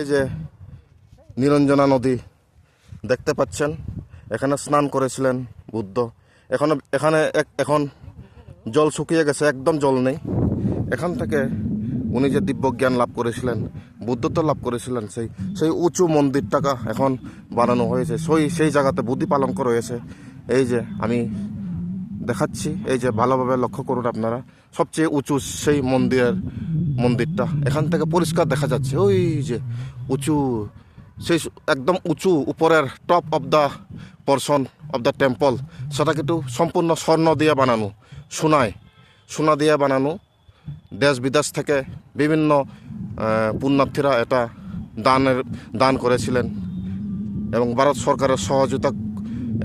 এই যে নিরঞ্জনা নদী দেখতে পাচ্ছেন, এখানে স্নান করেছিলেন বুদ্ধ। এখন জল শুকিয়ে গেছে, একদম জল নেই। এখান থেকে উনি যে দিব্য জ্ঞান লাভ করেছিলেন, বুদ্ধত্ব লাভ করেছিলেন, সেই উঁচু মন্দিরটাকে এখন বানানো হয়েছে। সেই জায়গাতে বুদ্ধি পালঙ্ক রয়েছে। এই যে আমি দেখাচ্ছি, এই যে ভালোভাবে লক্ষ্য করুন আপনারা, সবচেয়ে উঁচু সেই মন্দিরটা এখান থেকে পরিষ্কার দেখা যাচ্ছে। ওই যে উঁচু, সেই একদম উঁচু উপরের top of the portion of the temple, সেটা কিন্তু সম্পূর্ণ স্বর্ণ দিয়ে বানানো, সোনা দিয়ে বানানো। দেশ বিদেশ থেকে বিভিন্ন পুণ্যার্থীরা এটা দান করেছিলেন এবং ভারত সরকারের সহযোগিতা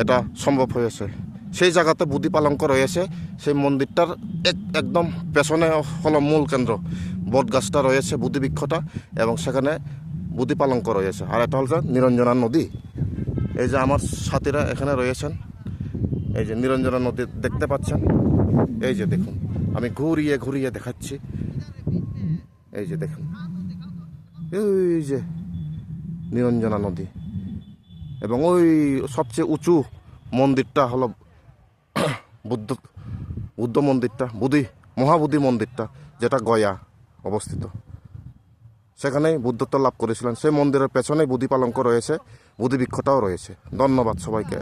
এটা সম্ভব হয়েছে। সেই জায়গাতে বুদ্ধি পালঙ্ক রয়েছে। সেই মন্দিরটার একদম পেছনে হলো মূল কেন্দ্র, বট গাছটা রয়েছে, বুদ্ধি বৃক্ষটা, এবং সেখানে বুদ্ধি পালঙ্ক রয়েছে। আর এটা হচ্ছে নিরঞ্জনা নদী। এই যে আমার সাথীরা এখানে রয়েছেন, এই যে নিরঞ্জনা নদী দেখতে পাচ্ছেন। এই যে দেখুন, আমি ঘুরিয়ে দেখাচ্ছি। এই যে দেখুন, এই যে নিরঞ্জনা নদী, এবং ওই সবচেয়ে উঁচু মন্দিরটা হলো বুদ্ধ মন্দিরটা, মহাবোধি মন্দিরটা, যেটা গয়া অবস্থিত। সেখানেই বুদ্ধত্ব লাভ করেছিলেন। সেই মন্দিরের পেছনেই বুদ্ধি পালঙ্ক রয়েছে, বুদ্ধি বৃক্ষটাও রয়েছে। ধন্যবাদ সবাইকে।